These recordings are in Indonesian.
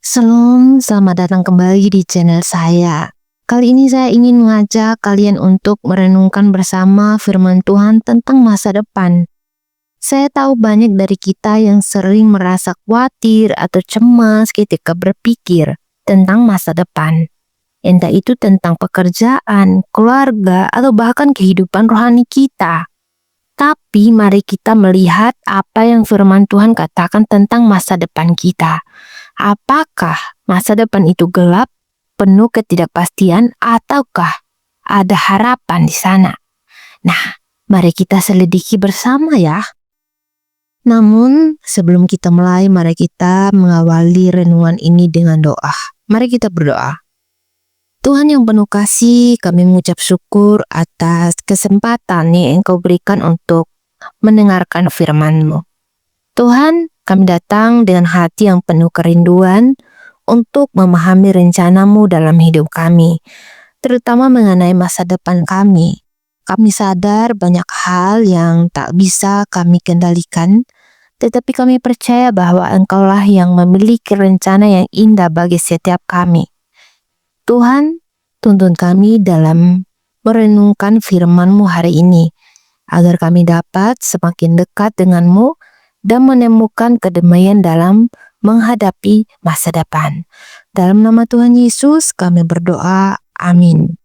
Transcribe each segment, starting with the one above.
Shalom, selamat datang kembali di channel saya. Kali ini saya ingin mengajak kalian untuk merenungkan bersama firman Tuhan tentang masa depan. Saya tahu banyak dari kita yang sering merasa khawatir atau cemas ketika berpikir tentang masa depan. Entah itu tentang pekerjaan, keluarga, atau bahkan kehidupan rohani kita. Tapi mari kita melihat apa yang firman Tuhan katakan tentang masa depan kita. Apakah masa depan itu gelap, penuh ketidakpastian, ataukah ada harapan di sana? Nah, mari kita selidiki bersama ya. Namun, sebelum kita mulai, mari kita mengawali renungan ini dengan doa. Mari kita berdoa. Tuhan yang penuh kasih, kami mengucap syukur atas kesempatan yang Engkau berikan untuk mendengarkan firman-Mu. Tuhan, kami datang dengan hati yang penuh kerinduan untuk memahami rencana-Mu dalam hidup kami, terutama mengenai masa depan kami. Kami sadar banyak hal yang tak bisa kami kendalikan, tetapi kami percaya bahwa Engkaulah yang memiliki rencana yang indah bagi setiap kami. Tuhan, tuntun kami dalam merenungkan firman-Mu hari ini, agar kami dapat semakin dekat dengan-Mu dan menemukan kedamaian dalam menghadapi masa depan. Dalam nama Tuhan Yesus kami berdoa, amin.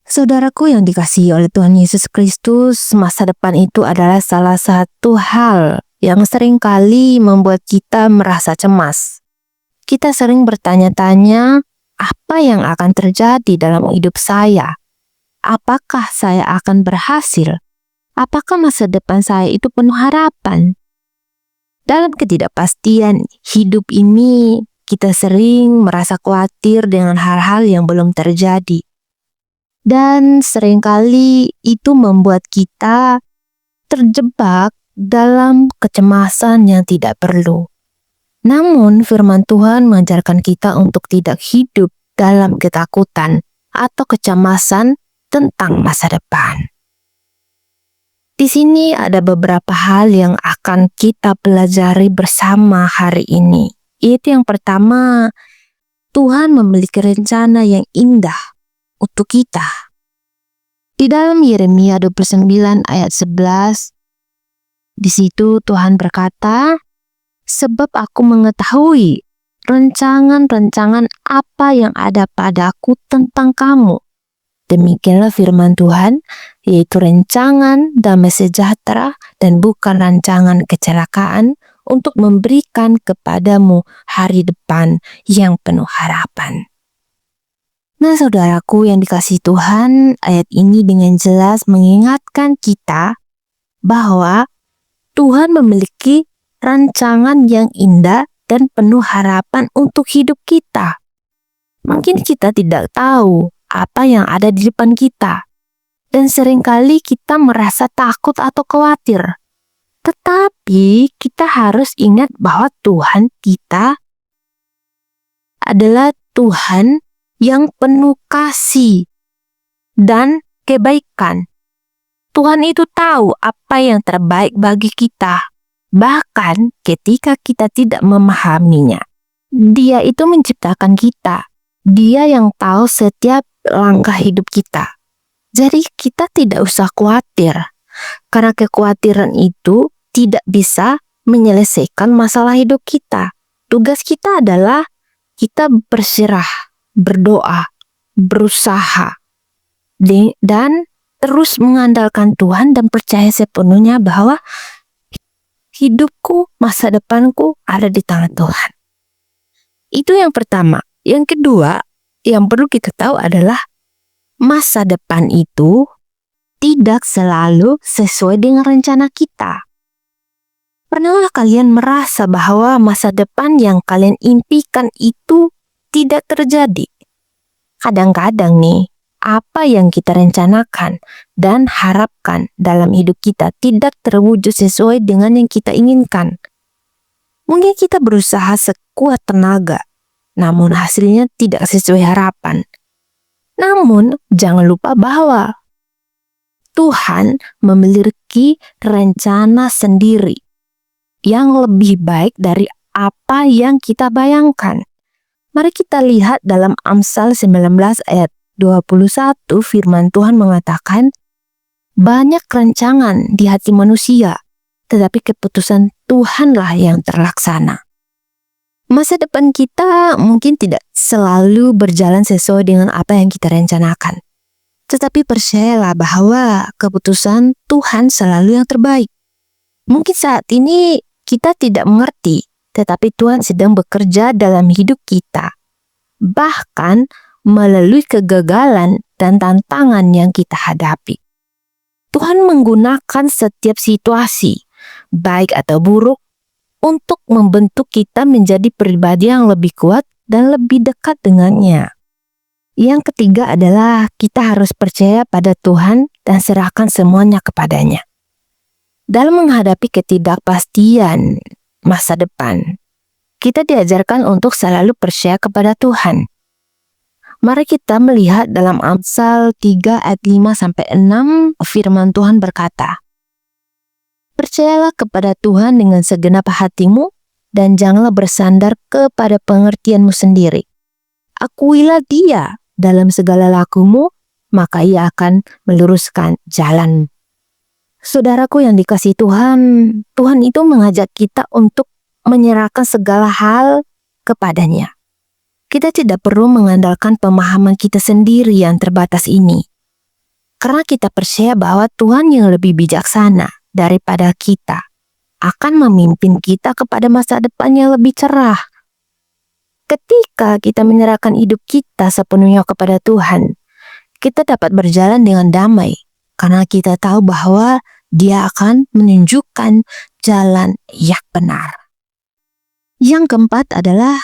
Saudaraku yang dikasihi oleh Tuhan Yesus Kristus, masa depan itu adalah salah satu hal yang seringkali membuat kita merasa cemas. Kita sering bertanya-tanya, apa yang akan terjadi dalam hidup saya? Apakah saya akan berhasil? Apakah masa depan saya itu penuh harapan? Dalam ketidakpastian hidup ini, kita sering merasa khawatir dengan hal-hal yang belum terjadi. Dan seringkali itu membuat kita terjebak dalam kecemasan yang tidak perlu. Namun firman Tuhan mengajarkan kita untuk tidak hidup dalam ketakutan atau kecemasan tentang masa depan. Di sini ada beberapa hal yang akan kita pelajari bersama hari ini. Yaitu yang pertama, Tuhan memiliki rencana yang indah untuk kita. Di dalam Yeremia 29 ayat 11, di situ Tuhan berkata, sebab aku mengetahui rancangan-rancangan apa yang ada padaku tentang kamu. Demikianlah firman Tuhan, yaitu rancangan damai sejahtera dan bukan rancangan kecelakaan untuk memberikan kepadamu hari depan yang penuh harapan. Nah saudaraku yang dikasihi Tuhan, ayat ini dengan jelas mengingatkan kita bahwa Tuhan memiliki rancangan yang indah dan penuh harapan untuk hidup kita. Mungkin kita tidak tahu apa yang ada di depan kita, dan seringkali kita merasa takut atau khawatir. Tetapi kita harus ingat bahwa Tuhan kita adalah Tuhan yang penuh kasih dan kebaikan. Tuhan itu tahu apa yang terbaik bagi kita. Bahkan ketika kita tidak memahaminya, Dia itu menciptakan kita. Dia yang tahu setiap langkah hidup kita. Jadi kita tidak usah khawatir, karena kekhawatiran itu tidak bisa menyelesaikan masalah hidup kita. Tugas kita adalah kita berserah, berdoa, berusaha, dan terus mengandalkan Tuhan dan percaya sepenuhnya bahwa hidupku, masa depanku ada di tangan Tuhan. Itu yang pertama. Yang kedua, yang perlu kita tahu adalah masa depan itu tidak selalu sesuai dengan rencana kita. Pernahkah kalian merasa bahwa masa depan yang kalian impikan itu tidak terjadi? Kadang-kadang nih, apa yang kita rencanakan dan harapkan dalam hidup kita tidak terwujud sesuai dengan yang kita inginkan. Mungkin kita berusaha sekuat tenaga, namun hasilnya tidak sesuai harapan. Namun, jangan lupa bahwa Tuhan memiliki rencana sendiri yang lebih baik dari apa yang kita bayangkan. Mari kita lihat dalam Amsal 19 ayat 21 firman Tuhan mengatakan, banyak rancangan di hati manusia, tetapi keputusan Tuhanlah yang terlaksana. Masa depan kita mungkin tidak selalu berjalan sesuai dengan apa yang kita rencanakan. Tetapi percayalah bahwa keputusan Tuhan selalu yang terbaik. Mungkin saat ini kita tidak mengerti, tetapi Tuhan sedang bekerja dalam hidup kita. Bahkan melalui kegagalan dan tantangan yang kita hadapi. Tuhan menggunakan setiap situasi, baik atau buruk, untuk membentuk kita menjadi pribadi yang lebih kuat dan lebih dekat dengannya. Yang ketiga adalah kita harus percaya pada Tuhan dan serahkan semuanya kepadanya. Dalam menghadapi ketidakpastian masa depan, kita diajarkan untuk selalu percaya kepada Tuhan. Mari kita melihat dalam Amsal 3 ayat 5-6 firman Tuhan berkata, percayalah kepada Tuhan dengan segenap hatimu dan janganlah bersandar kepada pengertianmu sendiri. Akuilah Dia dalam segala lakumu, maka Ia akan meluruskan jalanmu. Saudaraku yang dikasihi Tuhan, Tuhan itu mengajak kita untuk menyerahkan segala hal kepadanya. Kita tidak perlu mengandalkan pemahaman kita sendiri yang terbatas ini. Karena kita percaya bahwa Tuhan yang lebih bijaksana daripada kita akan memimpin kita kepada masa depan yang lebih cerah. Ketika kita menyerahkan hidup kita sepenuhnya kepada Tuhan, kita dapat berjalan dengan damai karena kita tahu bahwa Dia akan menunjukkan jalan yang benar. Yang keempat adalah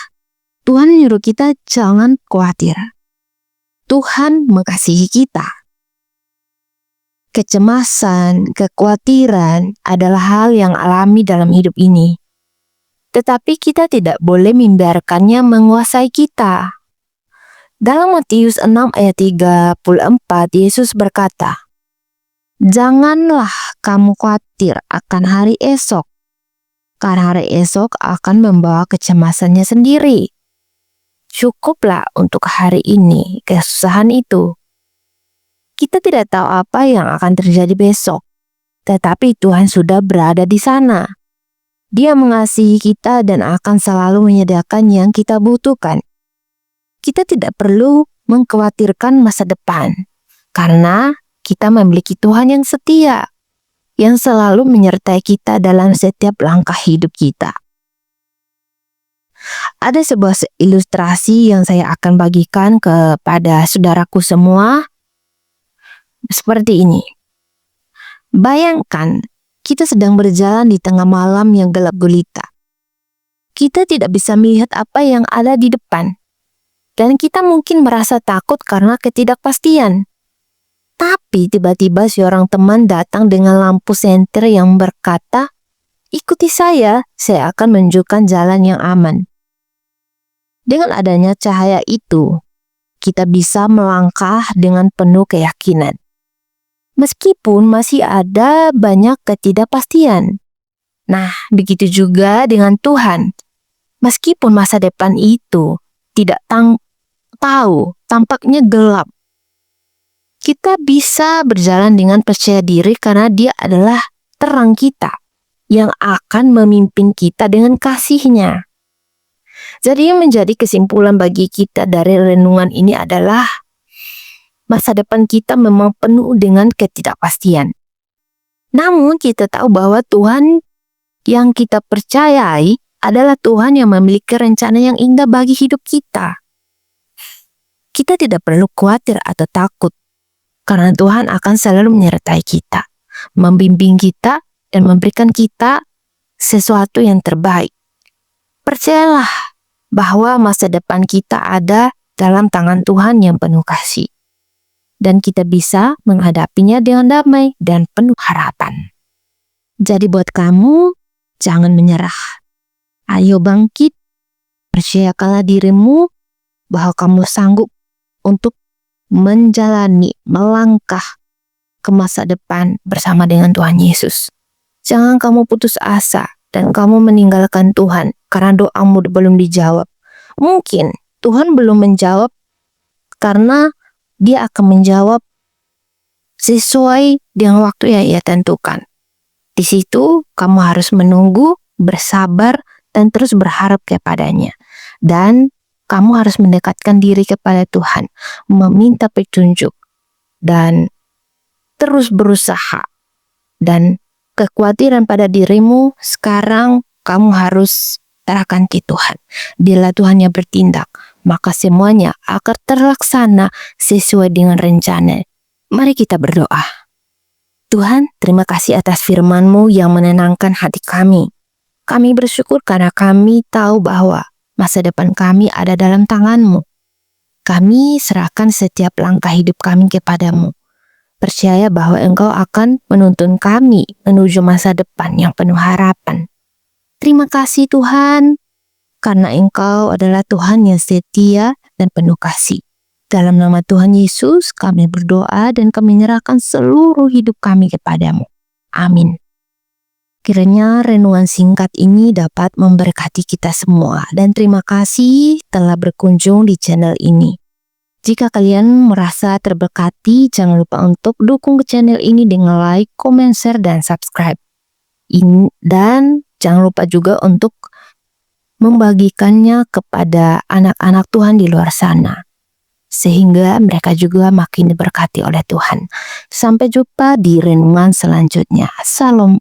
Tuhan menyuruh kita jangan khawatir. Tuhan mengasihi kita. Kecemasan, kekhawatiran adalah hal yang alami dalam hidup ini. Tetapi kita tidak boleh membiarkannya menguasai kita. Dalam Matius 6 ayat 34, Yesus berkata, janganlah kamu khawatir akan hari esok, karena hari esok akan membawa kecemasannya sendiri. Cukuplah untuk hari ini kesusahan itu. Kita tidak tahu apa yang akan terjadi besok, tetapi Tuhan sudah berada di sana. Dia mengasihi kita dan akan selalu menyediakan yang kita butuhkan. Kita tidak perlu mengkhawatirkan masa depan, karena kita memiliki Tuhan yang setia, yang selalu menyertai kita dalam setiap langkah hidup kita. Ada sebuah ilustrasi yang saya akan bagikan kepada saudaraku semua. Seperti ini. Bayangkan, kita sedang berjalan di tengah malam yang gelap gulita. Kita tidak bisa melihat apa yang ada di depan. Dan kita mungkin merasa takut karena ketidakpastian. Tapi tiba-tiba seorang teman datang dengan lampu senter yang berkata, ikuti saya akan menunjukkan jalan yang aman. Dengan adanya cahaya itu, kita bisa melangkah dengan penuh keyakinan. Meskipun masih ada banyak ketidakpastian. Nah, begitu juga dengan Tuhan. Meskipun masa depan itu tidak tahu, tampaknya gelap. Kita bisa berjalan dengan percaya diri karena Dia adalah terang kita yang akan memimpin kita dengan kasih-Nya. Jadi yang menjadi kesimpulan bagi kita dari renungan ini adalah masa depan kita memang penuh dengan ketidakpastian. Namun kita tahu bahwa Tuhan yang kita percayai adalah Tuhan yang memiliki rencana yang indah bagi hidup kita. Kita tidak perlu khawatir atau takut, karena Tuhan akan selalu menyertai kita, membimbing kita, dan memberikan kita sesuatu yang terbaik. Percayalah bahwa masa depan kita ada dalam tangan Tuhan yang penuh kasih. Dan kita bisa menghadapinya dengan damai dan penuh harapan. Jadi buat kamu, jangan menyerah. Ayo bangkit, percayakanlah dirimu bahwa kamu sanggup untuk melangkah ke masa depan bersama dengan Tuhan Yesus. Jangan kamu putus asa dan kamu meninggalkan Tuhan karena doamu belum dijawab. Mungkin Tuhan belum menjawab karena Dia akan menjawab sesuai dengan waktu yang Ia tentukan. Di situ kamu harus menunggu, bersabar, dan terus berharap kepadanya. Dan kamu harus mendekatkan diri kepada Tuhan, meminta petunjuk, dan terus berusaha. Dan kekhawatiran pada dirimu sekarang kamu harus serahkan ke Tuhan. Bila Tuhan yang bertindak, maka semuanya akan terlaksana sesuai dengan rencana. Mari kita berdoa. Tuhan, terima kasih atas firman-Mu yang menenangkan hati kami. Kami bersyukur karena kami tahu bahwa masa depan kami ada dalam tangan-Mu. Kami serahkan setiap langkah hidup kami kepadamu. Percaya bahwa Engkau akan menuntun kami menuju masa depan yang penuh harapan. Terima kasih Tuhan, karena Engkau adalah Tuhan yang setia dan penuh kasih. Dalam nama Tuhan Yesus, kami berdoa dan kami menyerahkan seluruh hidup kami kepadamu. Amin. Kiranya renungan singkat ini dapat memberkati kita semua. Dan terima kasih telah berkunjung di channel ini. Jika kalian merasa terberkati, jangan lupa untuk dukung ke channel ini dengan like, comment, share, dan subscribe. Dan jangan lupa juga untuk membagikannya kepada anak-anak Tuhan di luar sana, sehingga mereka juga makin diberkati oleh Tuhan. Sampai jumpa di renungan selanjutnya. Salam.